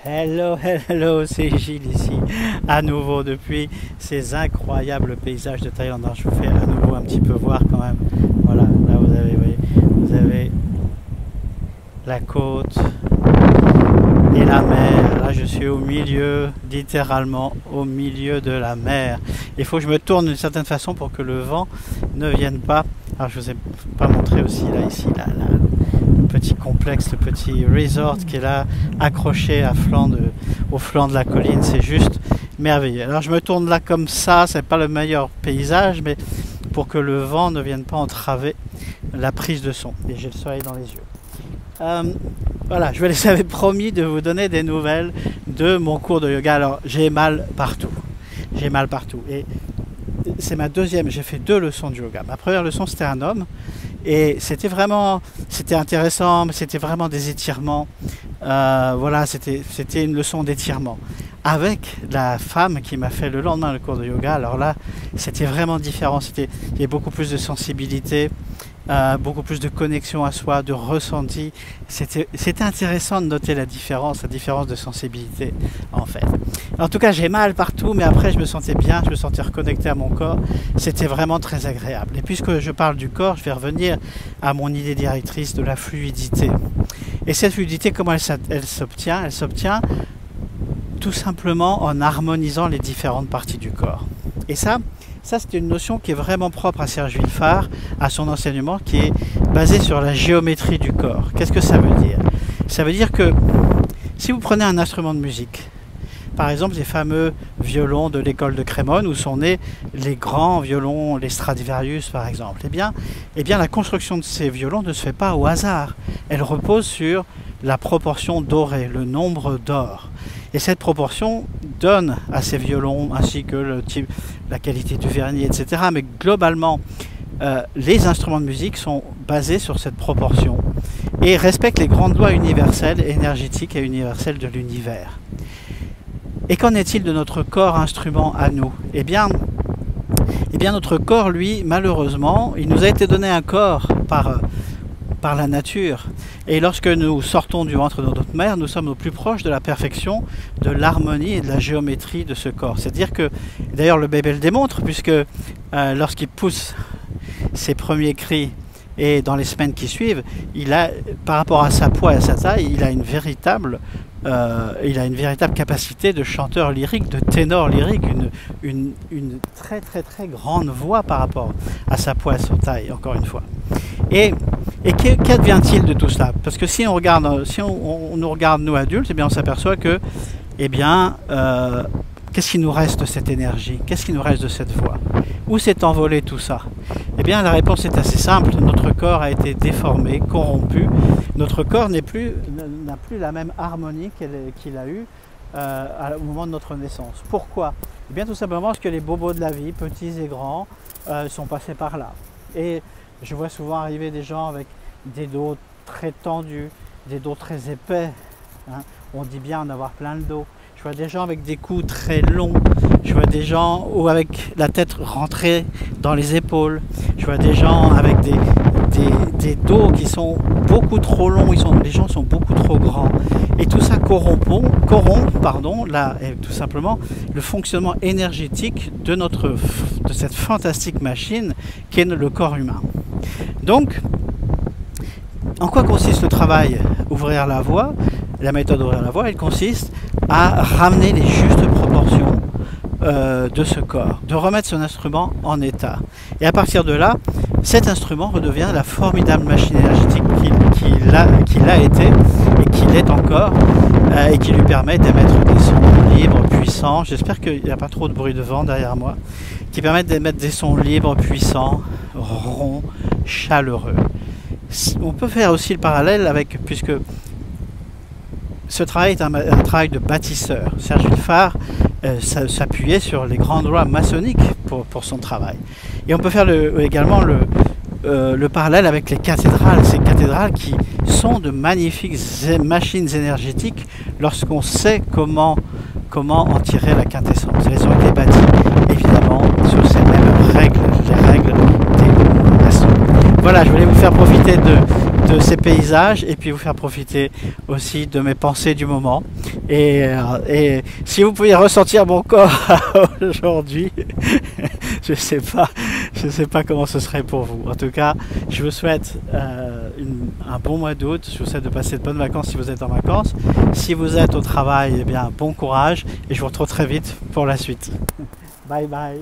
Hello, hello, c'est Gilles ici, à nouveau depuis ces incroyables paysages de Thaïlande. Alors, je vous fais à nouveau un petit peu voir quand même. Voilà, là vous avez, vous avez la côte et la mer. Là je suis au milieu, littéralement au milieu de la mer. Il faut que je me tourne d'une certaine façon pour que le vent ne vienne pas. Alors je vous ai pas montré aussi là, ici, là, le petit complexe, le petit resort qui est là, accroché au flanc de la colline. C'est juste merveilleux. Alors je me tourne là comme ça, c'est pas le meilleur paysage, mais pour que le vent ne vienne pas entraver la prise de son. Et j'ai le soleil dans les yeux. Voilà, je vous avais promis de vous donner des nouvelles de mon cours de yoga. Alors j'ai mal partout. J'ai mal partout. Et c'est ma deuxième, j'ai fait 2 leçons de yoga. Ma première leçon c'était un homme. Et c'était intéressant, mais c'était vraiment des étirements. Voilà, c'était une leçon d'étirement. Avec la femme qui m'a fait le lendemain le cours de yoga, alors là, c'était vraiment différent. Il y avait beaucoup plus de sensibilité, beaucoup plus de connexion à soi, de ressenti. C'était intéressant de noter la différence de sensibilité, en fait. En tout cas, j'ai mal partout, mais après, je me sentais bien, je me sentais reconnecté à mon corps. C'était vraiment très agréable. Et puisque je parle du corps, je vais revenir à mon idée directrice de la fluidité. Et cette fluidité, comment elle s'obtient? Elle s'obtient tout simplement en harmonisant les différentes parties du corps. Et ça c'est une notion qui est vraiment propre à Serge Villefard, à son enseignement, qui est basé sur la géométrie du corps. Qu'est-ce que ça veut dire? Ça veut dire que si vous prenez un instrument de musique, par exemple les fameux violons de l'école de Crémone, où sont nés les grands violons, les Stradivarius par exemple, eh bien la construction de ces violons ne se fait pas au hasard. Elle repose sur la proportion dorée, le nombre d'or. Et cette proportion donne à ces violons, ainsi que le type, la qualité du vernis, etc. Mais globalement, les instruments de musique sont basés sur cette proportion et respectent les grandes lois universelles, énergétiques et universelles de l'univers. Et qu'en est-il de notre corps instrument à nous? Eh bien, notre corps, lui, malheureusement, il nous a été donné un corps par la nature. Et lorsque nous sortons du ventre de notre mère, nous sommes au plus proche de la perfection, de l'harmonie et de la géométrie de ce corps. C'est-à-dire que, d'ailleurs le bébé le démontre, puisque lorsqu'il pousse ses premiers cris et dans les semaines qui suivent, il a, par rapport à sa poids et à sa taille, il a une véritable capacité de chanteur lyrique, de ténor lyrique, une très très très grande voix par rapport à sa poids et à sa taille, encore une fois. Et qu'advient-il de tout cela? Parce que si on nous regarde nous adultes, eh bien on s'aperçoit que, qu'est-ce qui nous reste de cette énergie? Qu'est-ce qui nous reste de cette voix? Où s'est envolé tout ça? Eh bien la réponse est assez simple. Notre corps a été déformé, corrompu. Notre corps n'a plus la même harmonie qu'il a eu au moment de notre naissance. Pourquoi? Eh bien tout simplement parce que les bobos de la vie, petits et grands, sont passés par là. Et je vois souvent arriver des gens avec des dos très tendus, des dos très épais. Hein. On dit bien en avoir plein le dos. Je vois des gens avec des coups très longs. Je vois des gens avec la tête rentrée dans les épaules. Je vois des gens avec des dos qui sont beaucoup trop longs. Les gens sont beaucoup trop grands. Et tout ça corrompt tout simplement le fonctionnement énergétique de cette fantastique machine qu'est le corps humain. Donc, en quoi consiste le travail Ouvrir la voie? La méthode Ouvrir la voie, elle consiste à ramener les justes proportions de ce corps, de remettre son instrument en état. Et à partir de là, cet instrument redevient la formidable machine énergétique qu'il a été et qu'il est encore, et qui lui permet d'émettre des sons libres, puissants. J'espère qu'il n'y a pas trop de bruit de vent derrière moi, qui permettent d'émettre des sons libres, puissants, ronds, chaleureux. On peut faire aussi le parallèle puisque ce travail est un travail de bâtisseur. Serge Villefard s'appuyait sur les grandes lois maçonniques pour son travail. Et on peut faire également le parallèle avec les cathédrales. Ces cathédrales qui sont de magnifiques machines énergétiques lorsqu'on sait comment en tirer la quintessence. Elles ont été bâties évidemment sur ces mêmes règles, les règles des maçons. Voilà, je voulais vous faire profiter de de ces paysages et puis vous faire profiter aussi de mes pensées du moment. Et si vous pouviez ressentir mon corps aujourd'hui, je sais pas comment ce serait pour vous. En tout cas, je vous souhaite un bon mois d'août. Je vous souhaite de passer de bonnes vacances si vous êtes en vacances. Si vous êtes au travail, eh bien bon courage et je vous retrouve très vite pour la suite. Bye bye.